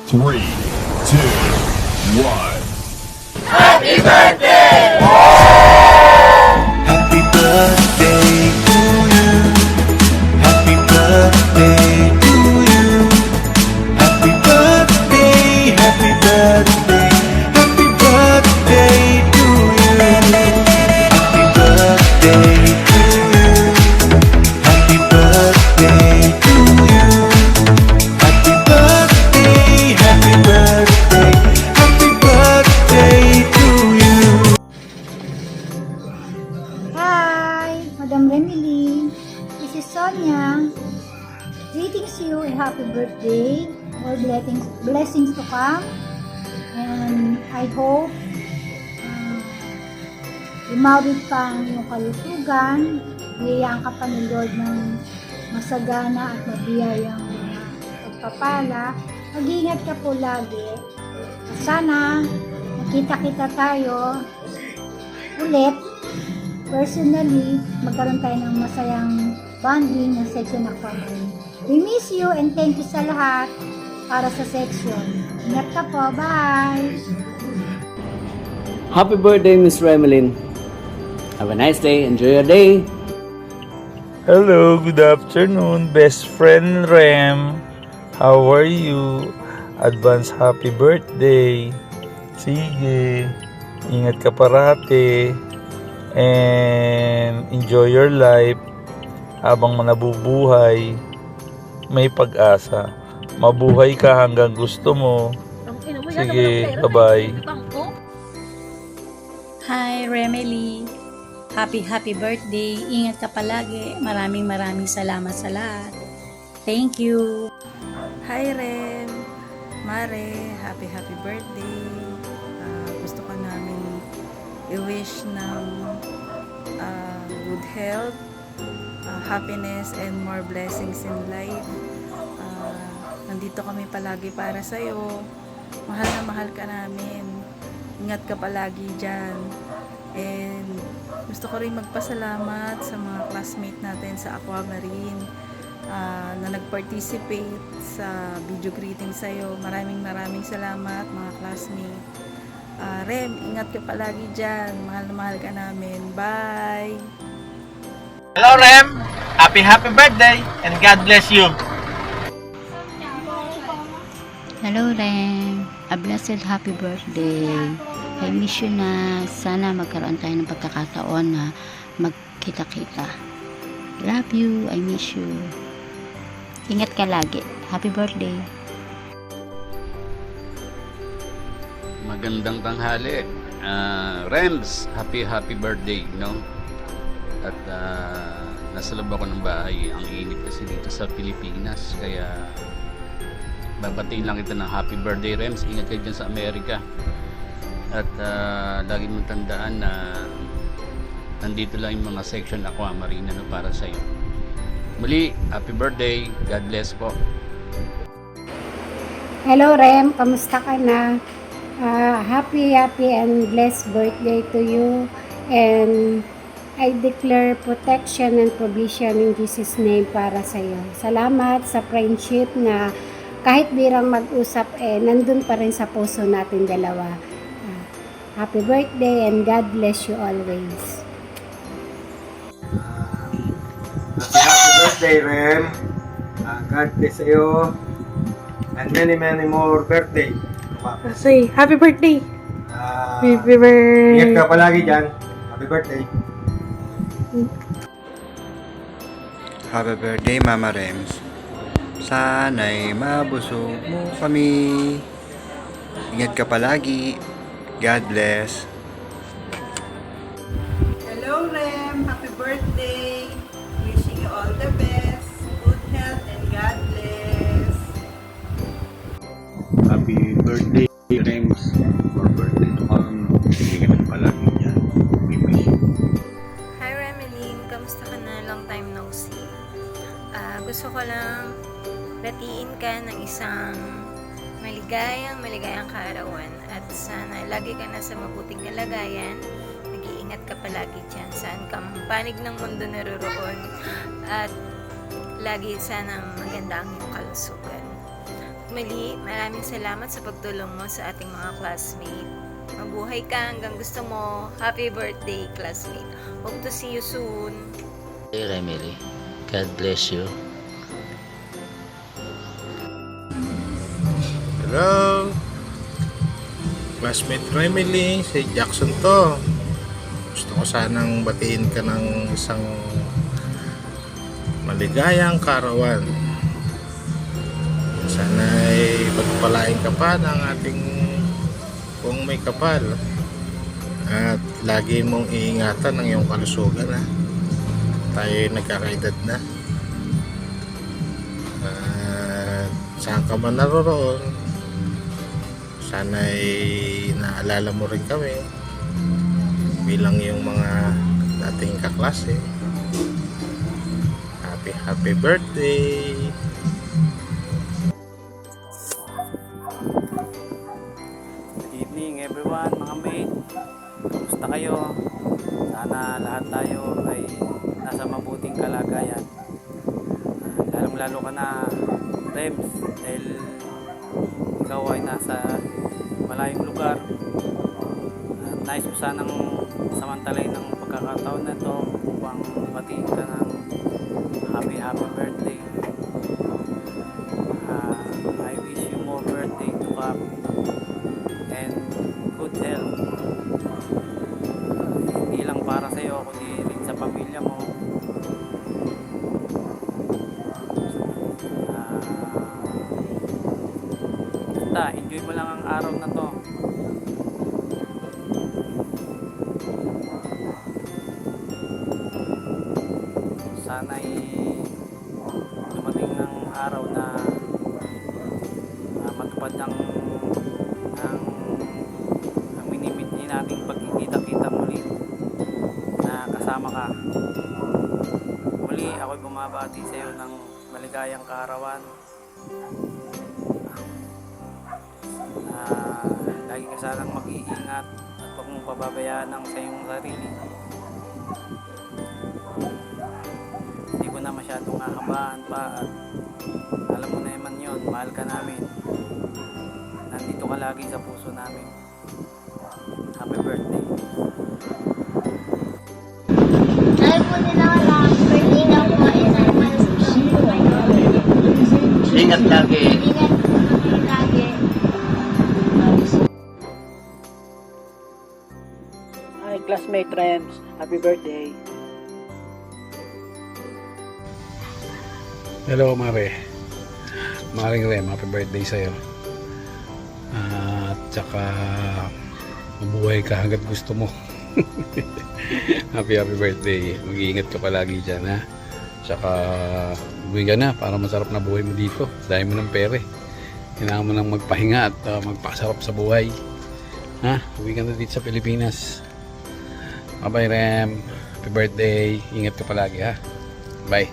Three, two, one. Happy birthday to you. Happy birthday to you. Happy birthday, happy birthday, happy birthday to you. Happy birthday to you. Happy birthday to you. Happy birthday, happy birthday, happy birthday to you. Hi, Madam Remily. This is Sonia. Greetings to you and happy birthday. More blessings to come. And I hope lumawit pa ang iyong kalusugan. Biyayaan ka pa ni Lord ng masagana at mabiyayang pagpapala. Mag-iingat ka po lagi. Sana makita-kita tayo ulit. Personally, magkaroon tayo ng masayang bonding ng section Aquamarine. We miss you and thank you sa lahat para sa section. Ingat ka po. Bye! Happy birthday, Miss Remelin. Have a nice day. Enjoy your day. Hello, good afternoon, best friend Rem. How are you? Advance happy birthday. Sige, ingat ka parati. And enjoy your life. Habang nabubuhay, may pag-asa. Mabuhay ka hanggang gusto mo. Sige, bye-bye. Hi, Remely. Happy birthday. Ingat ka palagi. Maraming salamat sa lahat. Thank you. Hi Rem, Mare, happy birthday. Gusto ko namin i-wish ng good health, happiness, and more blessings in life. Nandito kami palagi para sa'yo. Mahal na mahal ka namin. Ingat ka palagi dyan. And gusto ko rin magpasalamat sa mga classmate natin sa Aquamarine na nag-participate sa video greeting sa'yo. Maraming salamat mga classmate. Rem, ingat ka palagi dyan. Mahal na mahal ka namin. Bye! Hello Rem! Happy birthday and God bless you! Hello Ren, a blessed happy birthday. I miss you na. Sana magkaroon tayo ng pagkakataon na magkita-kita. Love you, I miss you. Ingat ka lagi. Happy birthday. Magandang tanghali. Rems, happy birthday, no? At nasa loob ako ng bahay. Ang init kasi dito sa Pilipinas. Kaya babatiin lang kita ng happy birthday, Rems. Ingat kayo dyan sa Amerika. At lagi mong tandaan na nandito lang yung mga section Aquamarine na para sa'yo. Muli, happy birthday. God bless po. Hello Rem, kamusta ka na? Happy and blessed birthday to you. And I declare protection and provision in Jesus' name para sa iyo. Salamat sa friendship na kahit birang mag-usap, nandun pa rin sa puso natin dalawa. Happy birthday and God bless you always. Happy birthday, Rem. God bless you. And many more birthday. Say, happy birthday! Happy Ingat birthday! ka palagi dyan. Happy birthday. Happy birthday, Mama Rems. Sana'y mabusog mo kami. Ingat ka palagi. God bless. Hello Rem, happy birthday! Wishing you all the best, good health, and God bless! Happy birthday, Rems. For birthday to come. Ingat ka palagi dyan. We miss you. Hi Remeline, kamusta ka na? Long time no see. Gusto ko lang batiin ka ng isang maligayang kaarawan at sana lagi ka na sa mabuting kalagayan. Nag-iingat ka palagi dyan. Saan ka mang panig ng mundo naroroon at lagi sana maganda ang iyong kalusugan. muli, maraming salamat sa pagtulong mo sa ating mga classmate. Mabuhay ka hanggang gusto mo. Happy birthday, classmate. Hope to see you soon. Hey, Remily. God bless you. Hello, classmate Remily, si Jackson to. Gusto ko sanang batiin ka ng isang maligayang kaarawan. Sana'y pagpalain ka pa ng ating kung may kapal, at lagi mong iingatan ng iyong kalusugan, ha. Tayo'y nagkakaedad na. At saan ka man naroroon, sana'y naalala mo rin kami bilang yung mga dating kaklase. Happy birthday! Good evening everyone, mga mate. Kumusta kayo? Sana lahat tayo ay nasa mabuting kalagayan. Lalong-lalo ka na, Rems, dahil ikaw ay nasa malayong lugar. Nais ko sanang samantalain ng pagkakataon na ito upang batiin ka ng happy birthday. I wish you more birthday to come and good health. Hindi lang para sa iyo kundi rin sa pamilya mo. Basta enjoy mo lang ang araw na to. Sana'y dumating ang araw na matupad ang minimit nating pagkikita-kita muli na kasama ka. Muli ako'y bumabati sa iyo ng maligayang kaarawan. Lagi ka sanang mag-iingat at huwag mong pababayaan ang sa iyong sarili. Hindi ko na masyadong hahabaan pa at alam mo na naman yun, mahal ka namin. Nandito ka lagi sa puso namin. Happy birthday. Dahil po nila lang, birthday na po ay naman. Ingat lagi. Ingat lagi. Hi classmate Rems, happy birthday. Hello Mare. Maring Rem, happy birthday sa'yo. At saka mabuhay ka hanggat gusto mo. happy birthday. Mag-iingat ka palagi dyan, ha. Tsaka uwi ka na para masarap na buhay mo dito. Dahil mo ng pere. Kailangan mo nang magpahinga at magpasarap sa buhay. Ha? Uwi ka na dito sa Pilipinas. Bye bye Rem. Happy birthday. Ingat ka palagi, ha. Bye.